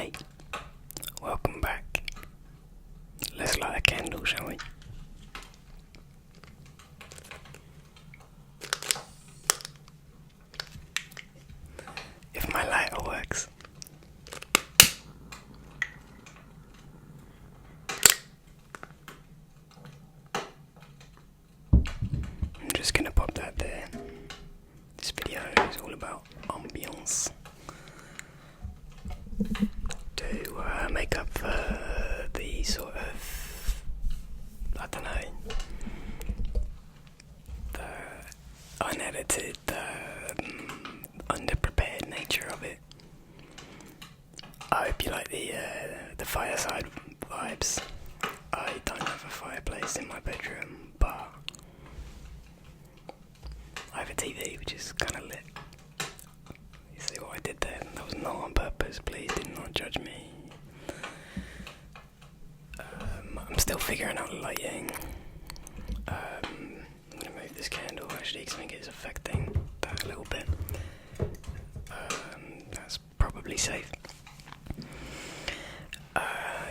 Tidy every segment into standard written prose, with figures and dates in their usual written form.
Hey, welcome back. Let's light a candle, shall we? If my lighter works. I'm just gonna pop that there. This video is all about ambience. To make up for the sort of, I don't know, the unedited, underprepared nature of it. I hope you like the Fireside vibes. I don't have a fireplace in my bedroom, but I have a TV which is kind of lit. You see what I did there? That was not on purpose, please do not judge me. I'm still figuring out lighting. I'm going to move this candle actually because I think it's affecting that a little bit. That's probably safe.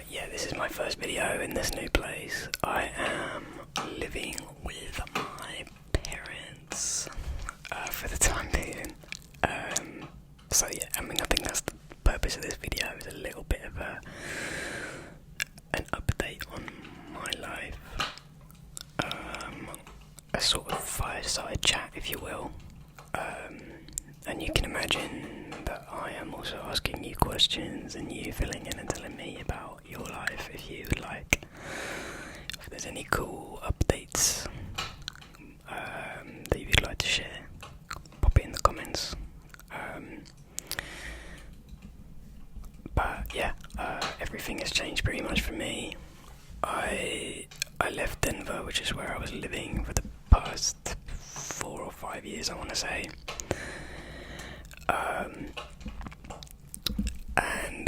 Yeah, this is my first video in this new place. I am living with my parents for the time being. So yeah, I mean, I think that's the purpose of this video, is a little bit of an update on my life. A sort of fireside chat, if you will. And you can imagine that I am also asking you questions and you filling in and telling me about your life if you would like. If there's any cool updates that you'd like to share, pop it in the comments. But yeah, everything has changed pretty much for me. I left Denver, which is where I was living for the past 4 or 5 years, I want to say. And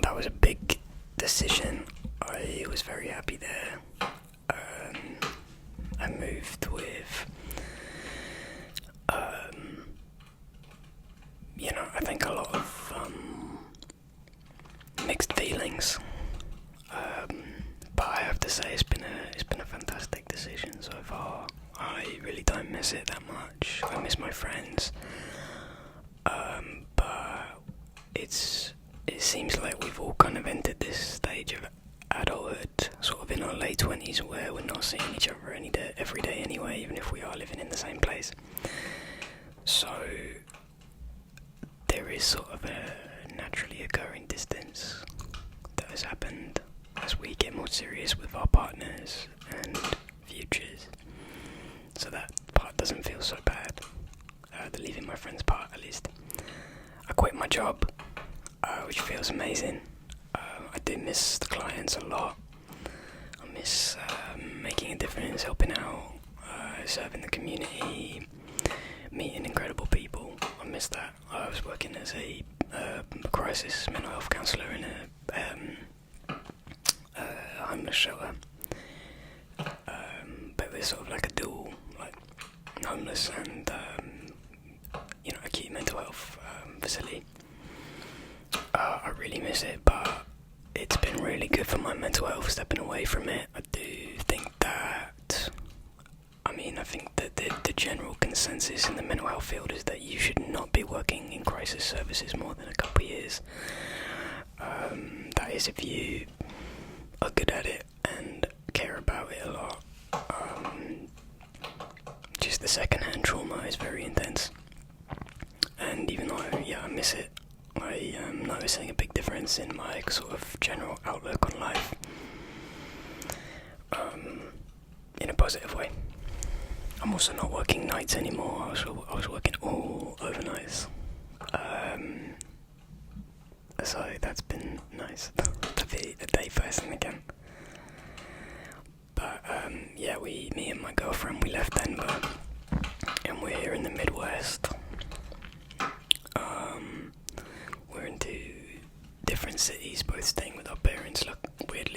that was a big decision. I was very happy there. I moved with, I think a lot of mixed feelings. But I have to say it's been a fantastic decision so far. I really don't miss it that much. I miss my friends. But it seems like we've all kind of entered this stage of adulthood, sort of in our late 20s, where we're not seeing each other every day anyway, even if we are living in the same place. So there is sort of a naturally occurring distance that has happened as we get more serious with our partners and futures. So that part doesn't feel so bad. The leaving my friends part, at least. I quit my job, which feels amazing. I do miss the clients a lot. I miss making a difference, helping out, serving the community, meeting incredible people. I miss that. I was working as a crisis mental health counsellor in a homeless shelter. But it was sort of like a dual, like homeless and acute mental health facility. I really miss it, but it's been really good for my mental health stepping away from it. I think that the general consensus in the mental health field is that you should not be working in crisis services more than a couple of years. That is if you are good at it and care about it a lot. Just the second-hand trauma is very intense. And even though, I miss it, I am noticing a big difference in my sort of general outlook on life, in a positive way. I'm also not working nights anymore. I was working all overnights, so that's been nice to be a day person again. But me and my girlfriend, we left Denver, and we're here in the Midwest. We're in 2 different cities, both staying with our parents. Like, weird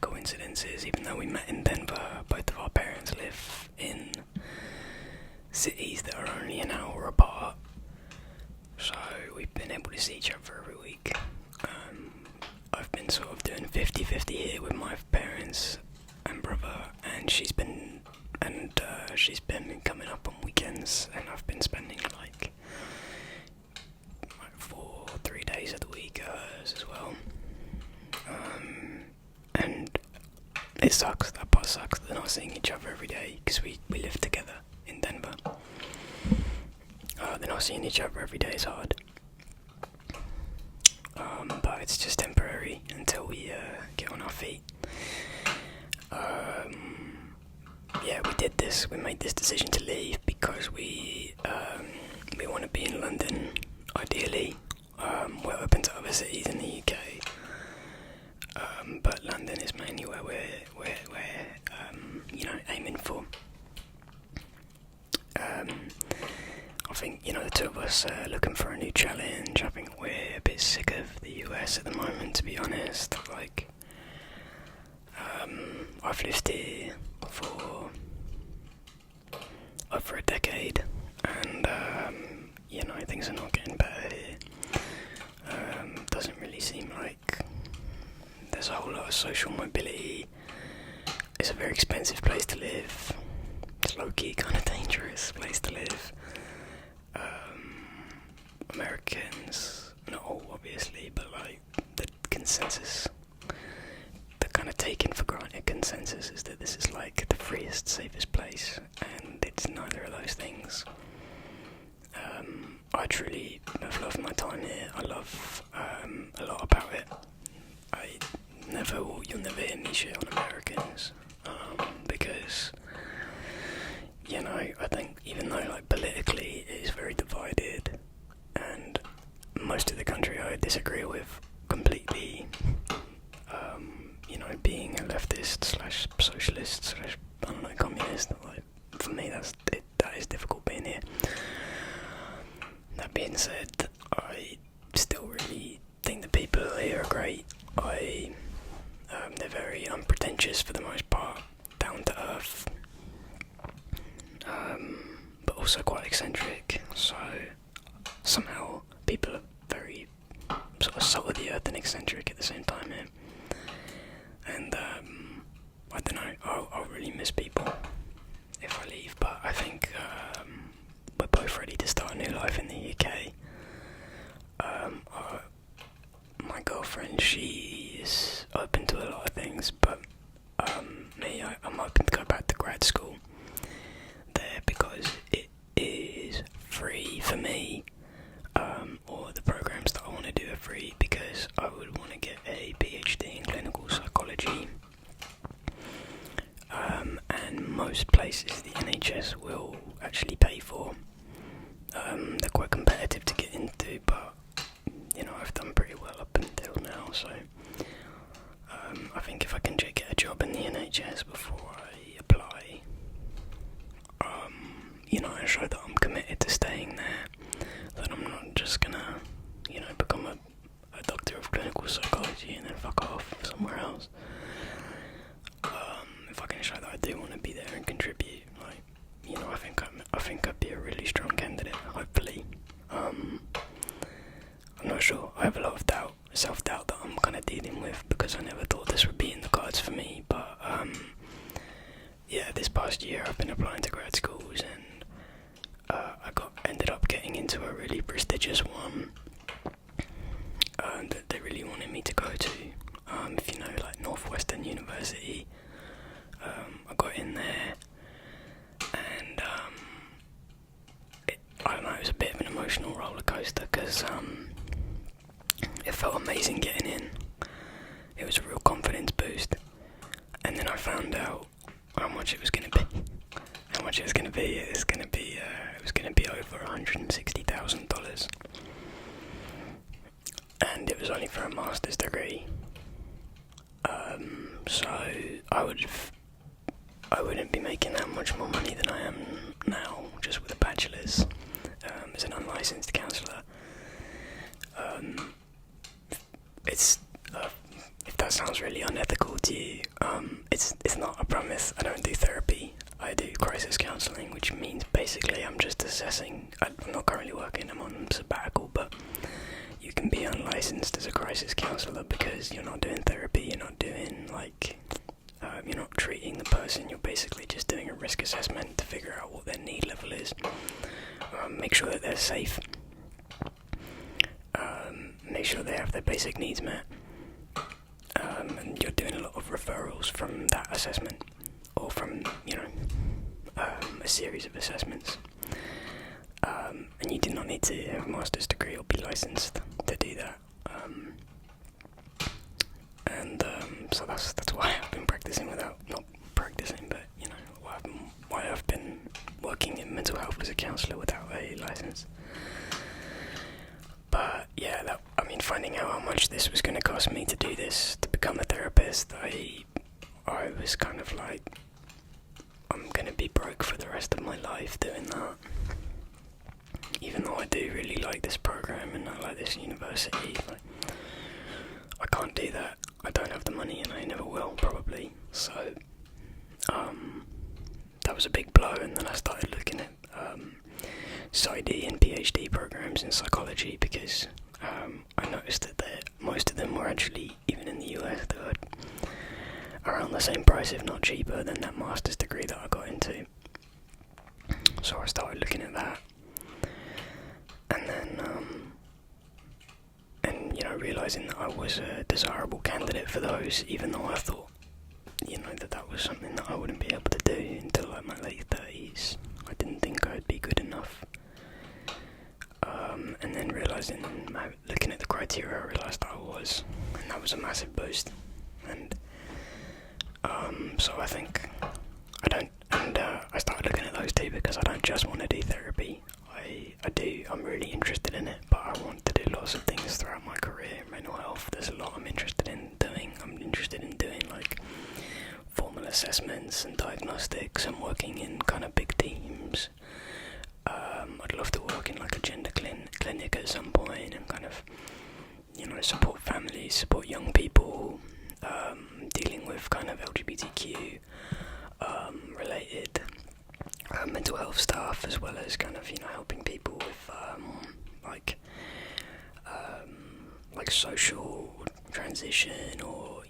coincidences. Even though we met in Denver, both of our parents live in cities that are only an hour apart. So we've been able to see each other every week. I've been sort of doing 50-50 here with my parents and brother, and she's been coming up on weekends, and I've been spending like 3 days of the week as well. And it sucks. That part sucks. They're not seeing each other every day because we live together in Denver. They're not seeing each other every day. Is hard. But it's just temporary until we get on our feet. Yeah, we did this. We made this decision to leave because we want to be in London. Ideally, we're open to other cities in the UK, but London is mainly where we're aiming for. I think the two of us are looking for a new challenge. I think we're a bit sick of the US at the moment, to be honest. Like, I've lived here for over a decade, and things are not getting better here. Doesn't really seem like there's a whole lot of social mobility. It's a very expensive place to live. It's low-key kind of dangerous place to live. Americans, not all obviously, but like the consensus, the kind of taken for granted consensus is that this is like the freest, safest place, and it's neither of those things. I truly have loved my time here. I love a lot about it. You'll never hear me shit on Americans, because I think even though like politically it is very divided, and most of the country I disagree with completely, being a leftist / socialist / communist, like, for me that is difficult being here. That being said, I still really think the people here are great. They're very unpretentious for the most part, down to earth, but also quite eccentric. So somehow people are very sort of salt of the earth and eccentric at the same time here. And I don't know, I'll really miss people if I leave, but I think we're both ready to start a new life in the UK. My girlfriend, she is open to a lot of things, but me, I'm open to go back to grad school there because it is free for me, or the programs that I want to do are free, because I would want to get a PhD in clinical psychology, and most places the NHS will actually pay for. They're quite competitive to get into, but I've done pretty well up until now, so I think if I can get a job in the NHS before I apply, I show that I'm committed to staying there, that I'm not just gonna, become a doctor of clinical psychology and then fuck off somewhere else. If I can show that I do want to be there and contribute, I think I'd be a really strong candidate, hopefully. I'm not sure. I have a lot of self-doubt that I'm kind of dealing with, because I never thought this would be in the cards for me. But this past year I've been applying to grad schools, and I ended up getting into a really prestigious one that they really wanted me to go to. If you know, like Northwestern University, I got in there, and I don't know, it was a bit of an emotional roller coaster, because it felt amazing getting in. It was a real confidence boost, and then I found out how much it was going to be. It was going to be over $160,000, and it was only for a master's degree. So I wouldn't be making that much more money than I am now, just with a bachelor's, as an unlicensed counsellor. If that sounds really unethical to you, it's not, I promise. I don't do therapy. I do crisis counselling, which means basically I'm just assessing. I'm not currently working, I'm on sabbatical, but you can be unlicensed licensed as a crisis counsellor because you're not doing therapy, you're not doing you're not treating the person, you're basically just doing a risk assessment to figure out what their need level is, make sure that they're safe, make sure they have their basic needs met, and you're doing a lot of referrals from that assessment, or from, a series of assessments. And you do not need to have a master's degree or be licensed to do that. So that's why I've been practicing not practicing, but why I've been working in mental health as a counsellor without a license. But yeah, finding out how much this was going to cost me to do this, to become a therapist, I was kind of like, I'm going to be broke for the rest of my life doing that. Even though I do really like this program and I like this university, I can't do that. I don't have the money and I never will, probably. So, that was a big blow, and then I started looking at PsyD and PhD programs in psychology because I noticed that most of them were actually, even in the US, they were around the same price, if not cheaper, than that master's degree that I got into. So I started looking at that. And then, realising that I was a desirable candidate for those, even though I thought, that was something that I wouldn't be able to do until my late 30s. I didn't think I'd be good enough. And then realising, looking at the criteria, I realised I was, and that was a massive boost. And so I think I started looking at those too because I don't just want to do therapy. I'm really interested in it, but I want to do lots of things throughout my career. Mental health, there's a lot I'm interested in doing. I'm interested in doing formal assessments and diagnostics and working in kind of big teams. I'd love to work in a gender clinic at some point and kind of, support families, support young people, dealing with kind of LGBTQ related mental health stuff, as well as kind of helping people with social transition, or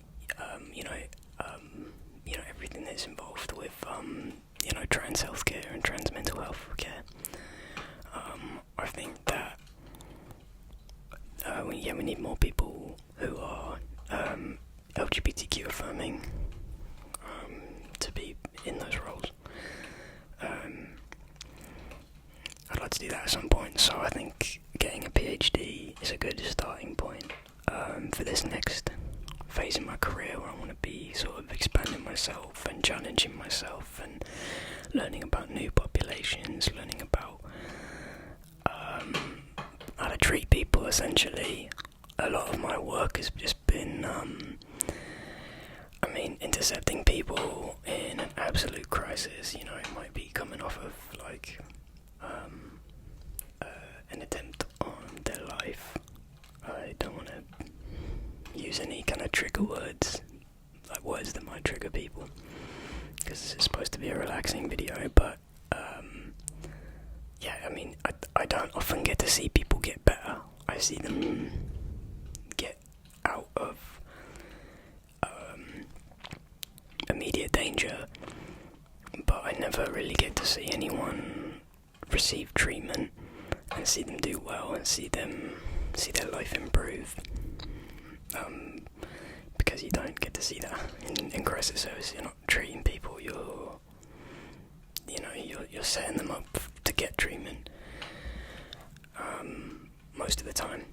everything that's involved with trans healthcare and trans mental health care. I think that we need more people who are LGBTQ affirming to be in those roles. I'd like to do that at some point, so I think getting a PhD is a good starting point for this next phase in my career, where I want to be sort of expanding myself and challenging myself and learning about new populations, learning about how to treat people. Essentially, a lot of my work has just been intercepting people in an absolute crisis. It might be coming off of an attempt on their life. I don't want to use any kind of trigger words, words that might trigger people, because this is supposed to be a relaxing video, but I don't often get to see people get better. I see them get out of immediate danger, but I never really get to see anyone receive treatment and see them do well and see their life improve, because you don't get to see that in crisis service. You're not treating people, you're setting them up to get treatment most of the time.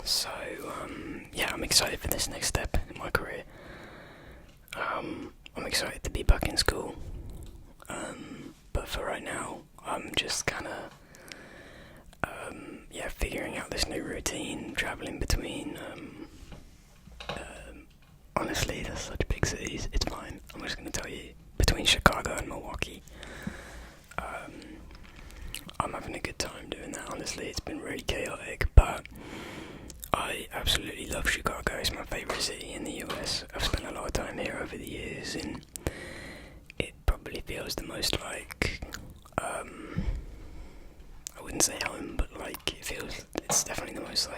So I'm excited for this next step in my career. I'm excited to be back in school, but for right now I'm just kind of figuring out this new routine, travelling between honestly, there's such big cities, it's fine, I'm just going to tell you, between Chicago and Milwaukee. I'm having a good time doing that. Honestly, it's been really chaotic, but I absolutely love Chicago. It's my favourite city in the US. I've spent a lot of time here over the years, and it probably feels the most like, I wouldn't say home, but it's definitely the most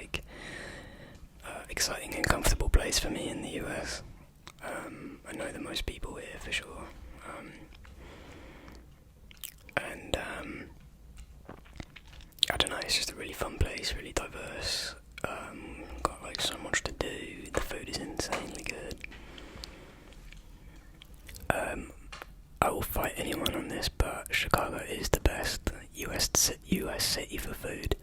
really fun place, really diverse. Got like so much to do. The food is insanely good. I will fight anyone on this, but Chicago is the best US city for food.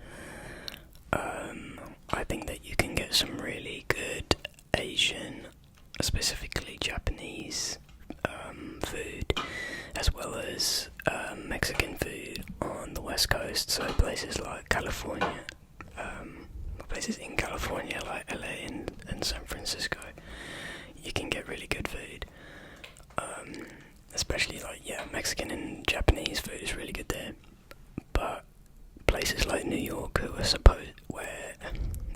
I think that you can get some really good Asian, specifically Japanese food, as well as Mexican food on the West Coast. So places like California, places in California like LA and San Francisco, you can get really good food. Especially like Mexican and Japanese food is really good there. But places like New York, where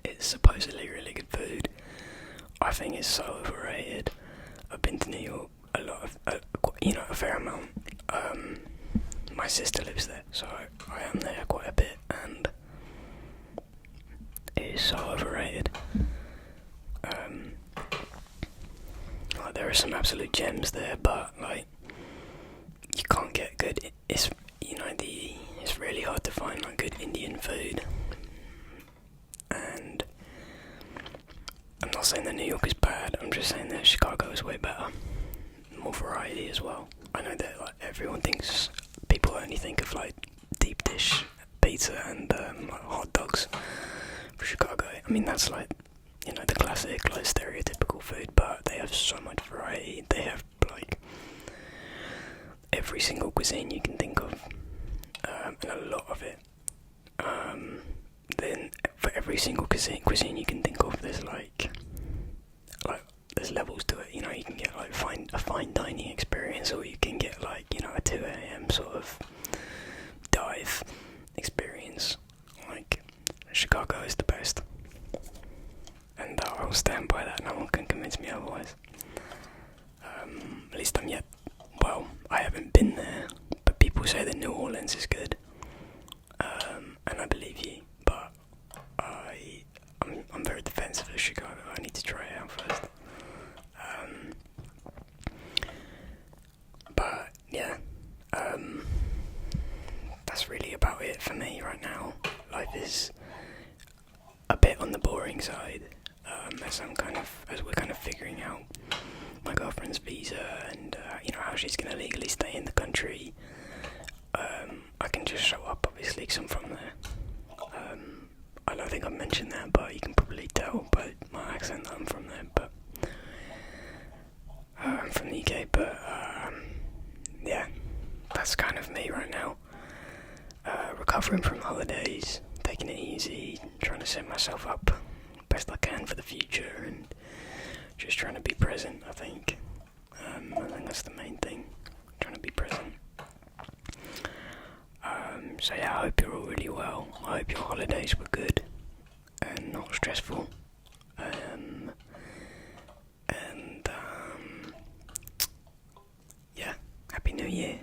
it's supposedly really good food, I think it's so overrated. I've been to New York a fair amount. My sister lives there, so I am there quite a bit, and it is so overrated. Like, there are some absolute gems there, but like you can't get good. It's really hard to find like good Indian food, and I'm not saying that New York is bad. I'm just saying that Chicago is way better, more variety as well. I know that like people only think of like deep dish pizza and like hot dogs for Chicago. I mean that's like the classic like stereotypical food, but they have so much variety. They have like every single cuisine you can think of, and a lot of it. Then for every single cuisine you can think of, there's like there's levels to it. You can get like a fine dining experience, or you can get like a 2 a.m. sort of dive experience. Like Chicago is the best, and I'll stand by that. No one can convince me otherwise. At least I haven't been there, but people say that New Orleans is good, and I believe you. But I'm very defensive of Chicago. I need to try it out first. But yeah, that's really about it for me right now. Life is a bit on the boring side, as we're kind of figuring out my girlfriend's visa and how she's going to legally stay in the country. I can just show up, obviously, because I'm from there. I don't think I mentioned that, but you can probably tell by my accent that I'm from there. But I'm from the UK, but yeah, that's kind of me right now. Recovering from holidays, taking it easy, trying to set myself up best I can for the future, and just trying to be present. I think that's the main thing, trying to be present. So yeah, I hope you're all really well. I hope your holidays were good and not stressful. Yeah, Happy New Year.